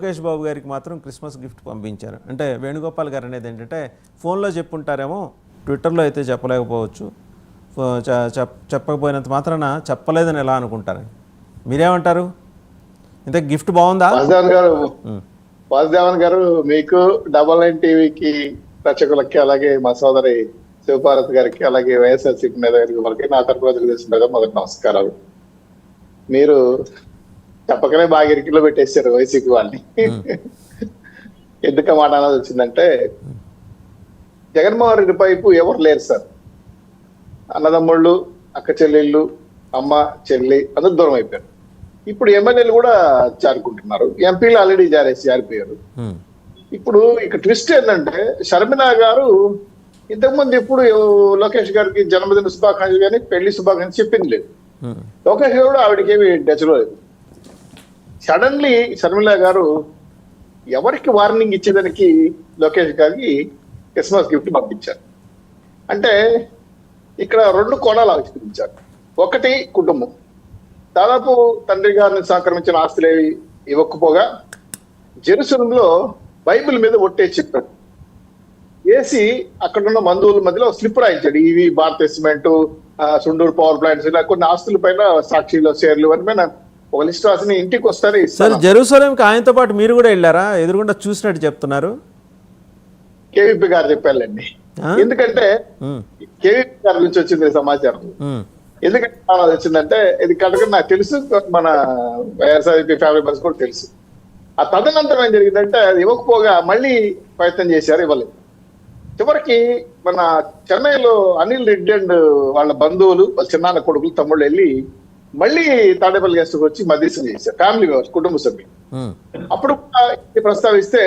లోకేష్ బాబు గారికి మాత్రం Christmas gift పంపించారు. అంటే వేణుగోపాల్ గారు అనేది ఏంటంటే ఫోన్లో చెప్పుంటారేమో, ట్విట్టర్లో అయితే చెప్పలేకపోవచ్చు. చెప్పకపోయినంత మాత్రాన చెప్పలేదని ఎలా అనుకుంటారు? మీరేమంటారు? ఇంత గిఫ్ట్ బాగుందా? వాసుదేవన్ గారు మీకు డబల్9 టీవీకి రచకులకి, అలాగే మా సోదరి శివపార్వతి గారికి, అలాగే వైఎస్ఆర్సీపీ నేత గారికి నా తరపున తెలుగుదేశం మొదటి నమస్కారాలు. మీరు చెప్పకనే బాగా ఇరికిలో పెట్టేశారు వైసీపీ వాళ్ళని. ఎందుకు మాట అనేది వచ్చిందంటే, జగన్మోహన్ రెడ్డి పైపు ఎవరు లేరు సార్. అన్నదమ్ముళ్ళు, అక్క చెల్లెళ్ళు, అమ్మ చెల్లి అందరూ దూరం అయిపోయారు. ఇప్పుడు ఎమ్మెల్యేలు కూడా జారుకుంటున్నారు, ఎంపీలు ఆల్రెడీ జారిపోయారు. ఇప్పుడు ఇక ట్విస్ట్ ఏంటంటే, షర్మిల గారు ఇంతకుముందు ఎప్పుడు లోకేష్ గారికి జన్మదిన శుభాకాంక్షలు కానీ పెళ్లి శుభాకాంక్షలు చెప్పింది లేదు. లోకేష్ గారు కూడా ఆవిడకి ఏమి డచ్లో లేదు. సడన్లీ షర్మిల గారు ఎవరికి వార్నింగ్ ఇచ్చేదానికి లోకేష్ గారికి క్రిస్మస్ గిఫ్ట్ పంపించారు. అంటే ఇక్కడ రెండు కోణాలు ఆవిష్కరించారు. ఒకటి, కుటుంబం. దాదాపు తండ్రి గారిని సంక్రమించిన ఆస్తులేవి ఇవ్వకపోగా జెరూసలంలో బైబిల్ మీద ఒట్టేసి చెప్పాడు. వేసి అక్కడున్న బంధువుల మధ్యలో స్లిప్ రాయించాడు. ఇవి భారత సిమెంట్, సుండూరు పవర్ ప్లాంట్స్, ఇలా కొన్ని ఆస్తుల పైన సాక్షిలో షేర్లు అని పైన ఒక లిస్ట్ రాసి ఇంటికి వస్తారే. సార్, జెరూసలంకి ఆయనతో పాటు మీరు కూడా వెళ్ళారా? ఎదురుగుండా చూసినట్టు చెప్తున్నారు. కేవీపీ గారు చెప్పాలండి. ఎందుకంటే కేవీపీ గారి నుంచి వచ్చింది సమాచారం. ఎందుకంటే వచ్చిందంటే ఇది కనుక నాకు తెలుసు, మన వైఎస్ఆర్సీపీ ఫ్యామిలీ మెంబర్స్ కూడా తెలుసు. ఆ తదనంతరం ఏం జరిగిందంటే, అది ఇవ్వకపోగా మళ్ళీ ప్రయత్నం చేశారు, ఇవ్వలేదు. చివరికి మన చెన్నైలో అనిల్ రెడ్డి అండ్ వాళ్ళ బంధువులు, వాళ్ళ చిన్నాన్న కొడుకులు, తమ్ముళ్ళు వెళ్ళి మళ్ళీ తాడేపల్లి గెస్ట్ వచ్చి మధ్యస్థం చేశారు, ఫ్యామిలీ మెంబర్స్, కుటుంబ సభ్యులు. అప్పుడు ప్రస్తావిస్తే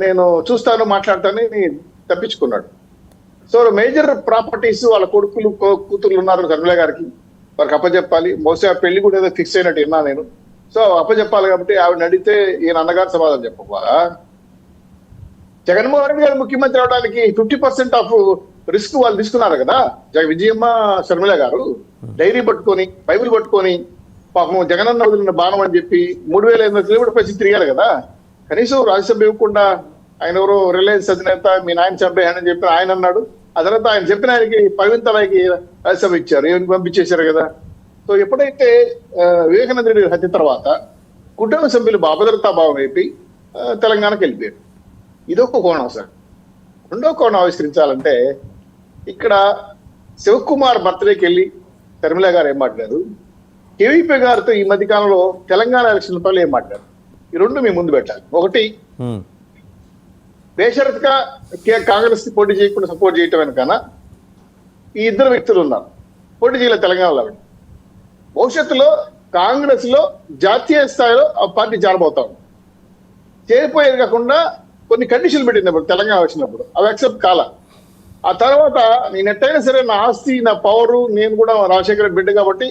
నేను చూస్తాను, మాట్లాడతానని తప్పించుకున్నాడు. సో మేజర్ ప్రాపర్టీస్ వాళ్ళ కొడుకులు కూతుర్లు ఉన్నారు షర్మిల గారికి, వారికి అప్పచెప్పాలి. బహుశా పెళ్లి కూడా ఏదో ఫిక్స్ అయినట్టు విన్నా నేను. సో అప్పచెప్పాలి కాబట్టి ఆవిడని అడిగితే ఈయన అన్నగారు సమాధానం చెప్పబా, జగన్మోహన్ రెడ్డి గారు ముఖ్యమంత్రి అవడానికి 50% ఆఫ్ రిస్క్ వాళ్ళు తీసుకున్నారు కదా. విజయమ్మ షర్మిల గారు డైరీ పట్టుకొని, బైబిల్ పట్టుకొని, పాపం జగనన్న వదిలిన బాణం అని చెప్పి 3,500 కిలోమీటర్ పైకి తిరిగారు కదా. కనీసం రాజ్యసభ ఇవ్వకుండా ఆయన ఎవరో రిలయన్స్ అధినేత మీ నాయన చంపేయని చెప్పి ఆయన అన్నాడు. ఆ తర్వాత ఆయన చెప్పిన ఆయనకి పవిత్రకి రాజ్యసభ ఇచ్చారు, ఏమి పంపించేశారు కదా. సో ఎప్పుడైతే వివేకానంద రెడ్డి హత్య తర్వాత కుటుంబ సభ్యులు అభద్రతా భావం అయిపోయి తెలంగాణకు వెళ్ళిపోయారు. ఇదొక కోణం సార్. రెండో కోణం ఆవిష్కరించాలంటే, ఇక్కడ శివకుమార్ బర్త్డేకి వెళ్ళి షర్మిల గారు ఏం మాట్లాడారు, కేవీపీ గారితో ఈ మధ్య కాలంలో తెలంగాణ ఎలక్షన్ పనులు ఏం మాట్లాడారు, ఈ రెండు మీ ముందు పెట్టాలి. ఒకటి, బేషరత్గా కాంగ్రెస్ కి పోటీ చేయకుండా సపోర్ట్ చేయటం వెనకన్నా ఈ ఇద్దరు వ్యక్తులు ఉన్నారు. పోటీ చేయలేదు తెలంగాణలో. భవిష్యత్తులో కాంగ్రెస్ లో జాతీయ స్థాయిలో ఆ పార్టీ జారబోతాం. చేరిపోయేది కాకుండా కొన్ని కండిషన్లు పెట్టినప్పుడు తెలంగాణ వచ్చినప్పుడు అవి యాక్సెప్ట్ కాల. ఆ తర్వాత నేను ఎట్టయినా సరే నా ఆస్తి, నా పవరు, నేను కూడా రాజశేఖర బిడ్డ కాబట్టి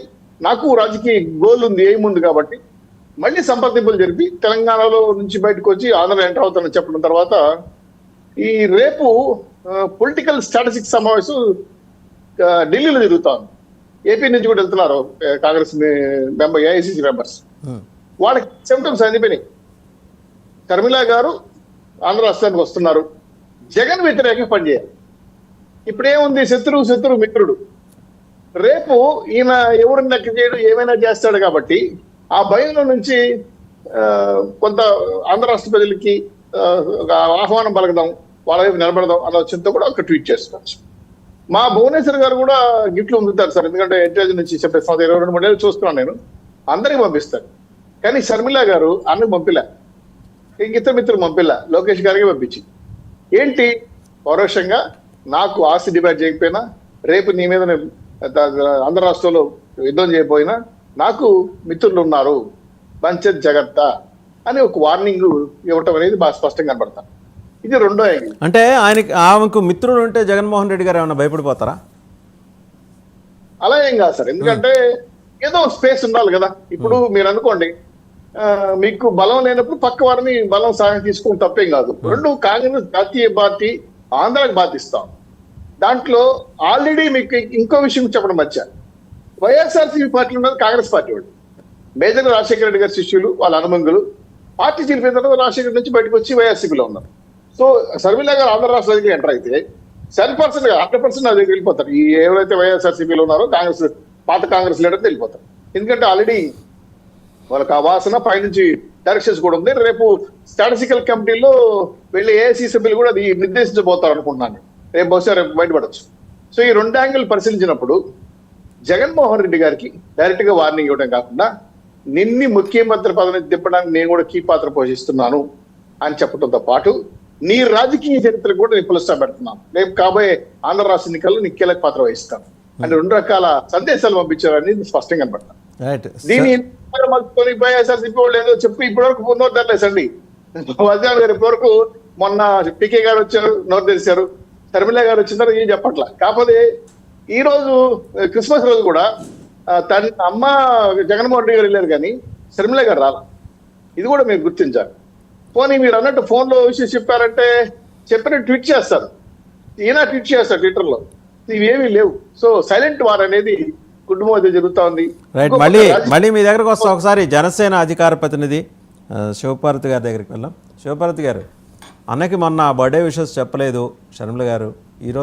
నాకు రాజకీయ గోల్ ఉంది, ఎయిమ్ ఉంది కాబట్టి మళ్ళీ సంప్రదింపులు జరిపి తెలంగాణలో నుంచి బయటకు వచ్చి ఆంధ్రలో ఎంటర్ అవుతానని చెప్పిన తర్వాత ఈ రేపు పొలిటికల్ స్ట్రాటజిక్ సమావేశం ఢిల్లీలో జరుగుతాను. ఏపీ నుంచి కూడా వెళ్తున్నారు కాంగ్రెస్ మెంబర్, ఏఐసిసి మెంబర్స్. వాళ్ళకి సిమ్టమ్స్ అందిపోయినాయి. షర్మిల గారు ఆంధ్ర రాష్ట్రానికి వస్తున్నారు, జగన్ వ్యతిరేకంగా పనిచేయాలి. ఇప్పుడేముంది, శత్రువు మిత్రుడు. రేపు ఈయన ఎవరిని లెక్క చేయడం ఏమైనా చేస్తాడు కాబట్టి ఆ భయంలో నుంచి కొంత ఆంధ్ర రాష్ట్ర ప్రజలకి ఆహ్వానం పలకదాం, వాళ్ళ వైపు నిలబడదాం అన్న వచ్చంతో కూడా ఒక ట్వీట్ చేసుకోవచ్చు. మా భువనేశ్వర్ గారు కూడా గిఫ్ట్లు పంపుతారు సార్. ఎందుకంటే ఇంటెలిజెన్స్ నుంచి చెప్పేస్తాను, 22 ఏళ్ళు చూస్తున్నాను నేను, అందరికి పంపిస్తాను. కానీ షర్మిల గారు అన్నకు పంపిలే, ఇతర మిత్రులు పంపిలే, లోకేష్ గారికి పంపించి. ఏంటి, పరోక్షంగా నాకు ఆస్తి డిమాండ్ చేయకపోయినా, రేపు నీ మీద ఆంధ్ర రాష్ట్రంలో యుద్ధం చేయకపోయినా నాకు మిత్రులు ఉన్నారు, పంచాయత్ జాగ్రత్త అని ఒక వార్నింగ్ ఇవ్వటం అనేది బాగా స్పష్టంగా కనబడతా. ఇది రెండో యాంగిల్. అంటే ఆమెకు మిత్రులు ఉంటే జగన్మోహన్ రెడ్డి గారు ఏమైనా భయపడిపోతారా? అలా ఏం కాదు సార్. ఎందుకంటే ఏదో స్పేస్ ఉండాలి కదా. ఇప్పుడు మీరు అనుకోండి, మీకు బలం లేనప్పుడు పక్క వారిని బలం సాయం తీసుకుని తప్పేం కాదు. రెండు, కాంగ్రెస్ జాతీయ పార్టీ ఆంధ్రాకి బాధిస్తాం. దాంట్లో ఆల్రెడీ మీకు ఇంకో విషయం చెప్పడం వచ్చా, వైఎస్ఆర్సీపీ పార్టీలో ఉన్నది కాంగ్రెస్ పార్టీ వాళ్ళు. మేజర్ రాజశేఖర రెడ్డి గారి శిష్యులు, వాళ్ళ అనుబంధులు. పార్టీ చీలిపోయిన తర్వాత రాజశేఖర్ నుంచి బయటకు వచ్చి వైఎస్సీపీలో ఉన్నారు. సో షర్మిల గారు ఆంధ్ర రాష్ట్రానికి ఎంటర్ అయితే 7% 100% నా దగ్గర వెళ్ళిపోతారు. ఈ ఎవరైతే వైఎస్ఆర్సీపీలో ఉన్నారో కాంగ్రెస్ పాత కాంగ్రెస్ లీడర్ వెళ్ళిపోతారు. ఎందుకంటే ఆల్రెడీ వాళ్ళకి ఆ వాసన పైనుంచి డైరెక్షన్స్ కూడా ఉంది. రేపు స్టాటిస్టికల్ కమిటీలో వెళ్ళి ఏఐసీ సభ్యులు కూడా అది నిర్దేశించబోతారు అనుకుంటున్నాను. రేపు బహుశా రేపు బయటపడచ్చు. సో ఈ రెండు యాంగిల్ పరిశీలించినప్పుడు జగన్మోహన్ రెడ్డి గారికి డైరెక్ట్ గా వార్నింగ్ ఇవ్వడం కాకుండా నిన్ని ముఖ్యమంత్రి పదవిని తిప్పడానికి నేను కూడా కీ పాత్ర పోషిస్తున్నాను అని చెప్పడంతో పాటు నీ రాజకీయ చరిత్ర కూడా నేను పులస్తా పెడుతున్నాను, రేపు కాబోయే ఆంధ్ర రాష్ట్ర ఎన్నికల్లో నీ కీలక పాత్ర వహిస్తాను అని రెండు రకాల సందేశాలు పంపించారని స్పష్టంగా కనబడతాను. రైట్. దీని వైఎస్ఆర్సీపీ వాళ్ళు ఏదో చెప్పి ఇప్పటి వరకు నోరు తెరలేసండి. వజ్రాలు గారు ఇప్పటి వరకు మొన్న పికే గారు వచ్చారు, నోరు తెరిచారు. షర్మిల గారు వచ్చిన తర్వాత ఏం చెప్పట్ల. కాకపోతే ఈ రోజు క్రిస్మస్ రోజు కూడా తన అమ్మ జగన్మోహన్ రెడ్డి గారు వెళ్ళారు కానీ షర్మిల గారు రాల. ఇది కూడా మీరు గుర్తించాలి. పోనీ మీరు అన్నట్టు ఫోన్ లో విషయం చెప్పారంటే చెప్పిన ట్వీట్ చేస్తారు, ఈయన ట్వీట్ చేస్తారు ట్విట్టర్ లో, ఇవేమీ లేవు. సో సైలెంట్ వార్ అనేది కుటుంబం అయితే జరుగుతా ఉంది. రైట్. మళ్ళీ మీ దగ్గరకు వస్తాం. ఒకసారి జనసేన అధికార ప్రతినిధి శివపార్వతి గారి దగ్గరికి వెళ్దాం. శివపార్వతి గారు, అన్నకి మొన్న బర్త్డే విషెస్ చెప్పలేదు షర్మిల గారు. ఈరోజు